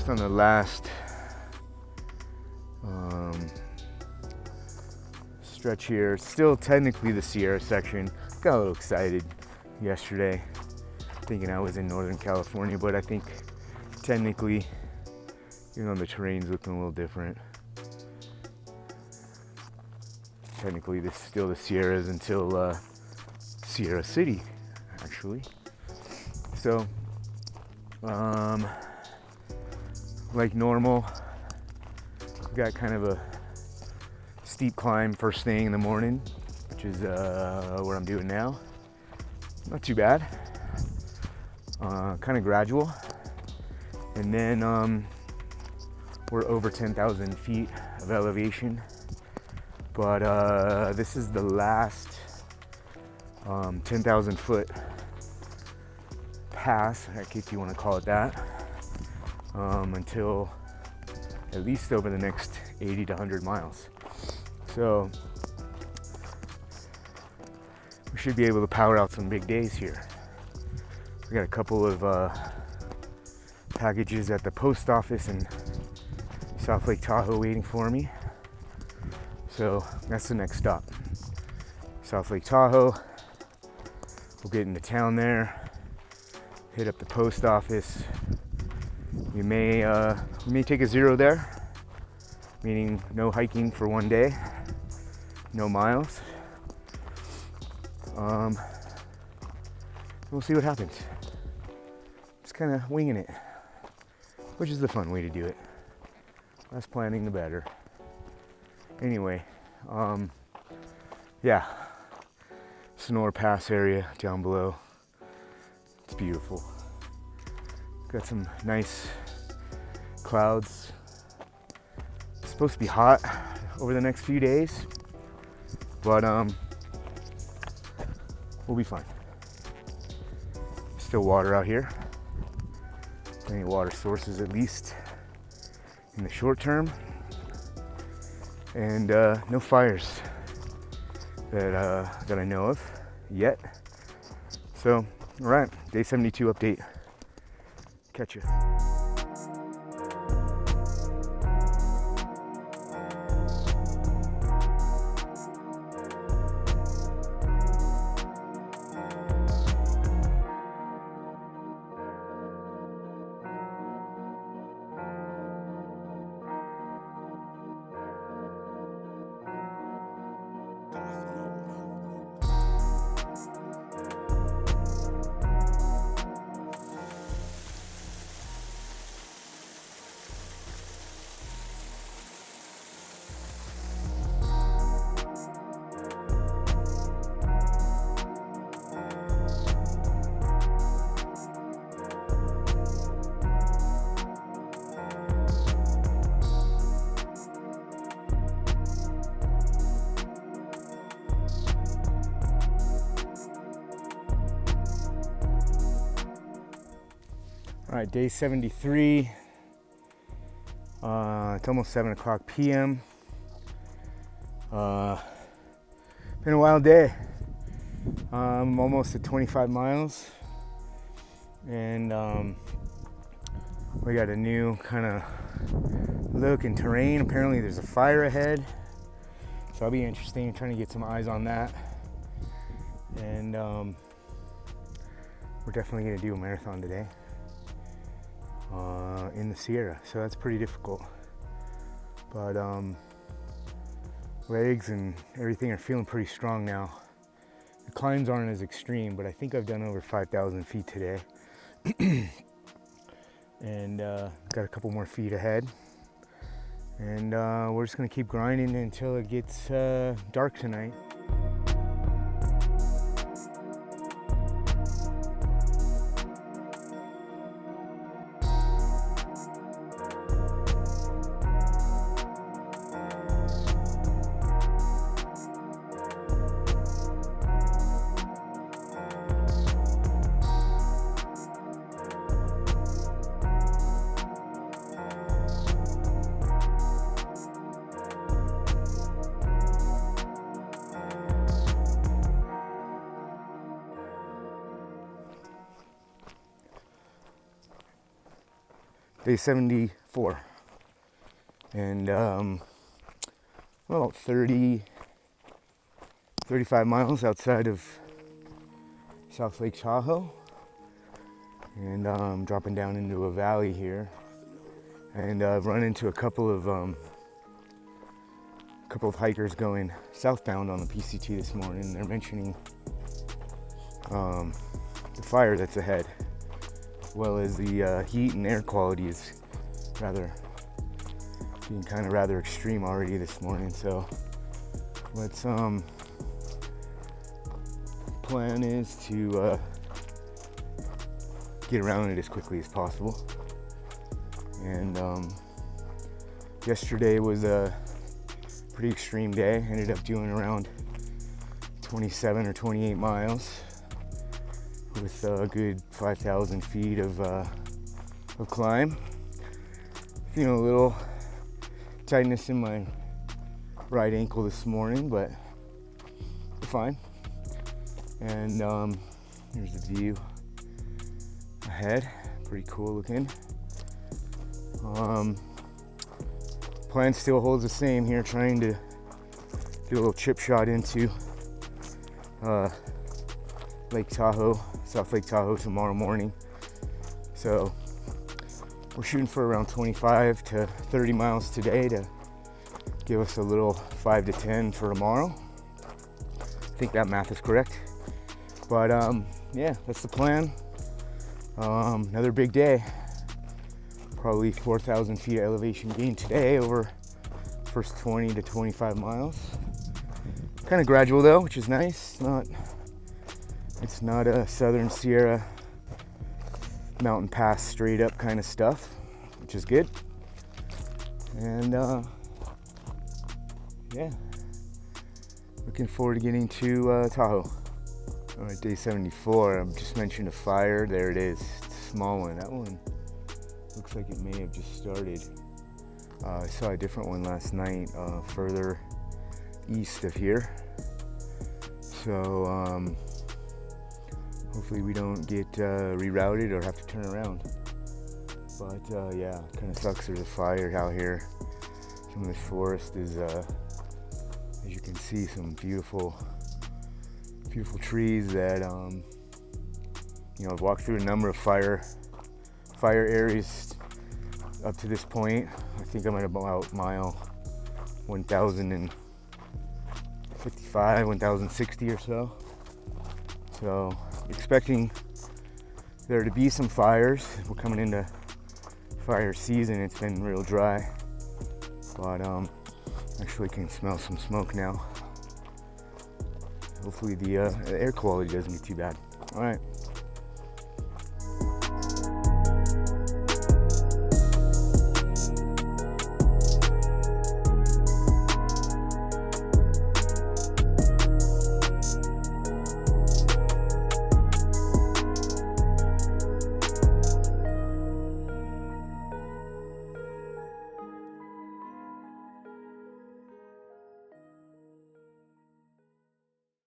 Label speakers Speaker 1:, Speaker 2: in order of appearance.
Speaker 1: just on the last stretch here. Still technically the Sierra section. Got a little excited yesterday thinking I was in Northern California, but I think technically, even though the terrain's looking a little different, technically this is still the Sierras until Sierra City, actually. So like normal, got kind of a steep climb first thing in the morning, which is what I'm doing now. Not too bad, kind of gradual, and then we're over 10,000 feet of elevation, but this is the last 10,000 foot pass, if you want to call it that, until at least over the next 80 to 100 miles. So we should be able to power out some big days here. We got a couple of packages at the post office in South Lake Tahoe waiting for me. So that's the next stop. South Lake Tahoe. We'll get into town there, hit up the post office. We may take a zero there, meaning no hiking for one day, no miles. We'll see what happens. Just kind of winging it, which is the fun way to do it. Less planning, the better. Anyway, yeah, Sonora Pass area down below. It's beautiful. Got some nice clouds. It's supposed to be hot over the next few days, but we'll be fine. Still water out here. Plenty of water sources, at least in the short term, and no fires that I know of yet. So, all right, day 72 update. Catch you. All right, day 73. It's almost 7 o'clock p.m. Been a wild day. I'm almost at 25 miles, and we got a new kind of look and terrain. Apparently there's a fire ahead, so that'll be interesting, trying to get some eyes on that. And we're definitely gonna do a marathon today in the Sierra, so that's pretty difficult, but legs and everything are feeling pretty strong now. The climbs aren't as extreme, but I think I've done over 5,000 feet today. And got a couple more feet ahead, and we're just gonna keep grinding until it gets dark tonight. day 74. And well, 35 miles outside of South Lake Tahoe. And dropping down into a valley here. And I've run into a couple of hikers going southbound on the PCT this morning. They're mentioning the fire that's ahead, as well as the heat and air quality is being rather extreme already this morning. So let's plan is to get around it as quickly as possible. And yesterday was a pretty extreme day. Ended up doing around 27 or 28 miles with a good 5,000 feet of climb. Feeling a little tightness in my right ankle this morning, but fine. And here's the view ahead, pretty cool looking. Plan still holds the same here, trying to do a little chip shot into Lake Tahoe, South Lake Tahoe tomorrow morning. So we're shooting for around 25 to 30 miles today to give us a little 5 to 10 for tomorrow. I think that math is correct. But yeah, that's the plan. Another big day. Probably 4,000 feet elevation gain today over first 20 to 25 miles. Kind of gradual though, which is nice. It's not a Southern Sierra mountain pass straight up kind of stuff, which is good. And yeah, looking forward to getting to Tahoe. All right, day 74. I just mentioned a fire. There it is. It's a small one. That one looks like it may have just started. I saw a different one last night further east of here. So hopefully we don't get rerouted or have to turn around. But yeah, kind of sucks there's a fire out here. Some of this forest is, as you can see, some beautiful trees that I've walked through a number of fire areas up to this point. I think I'm at about mile 1055, 1060 or so. So expecting there to be some fires. We're coming into fire season. It's been real dry, but actually can smell some smoke now. Hopefully the air quality doesn't get too bad. All right.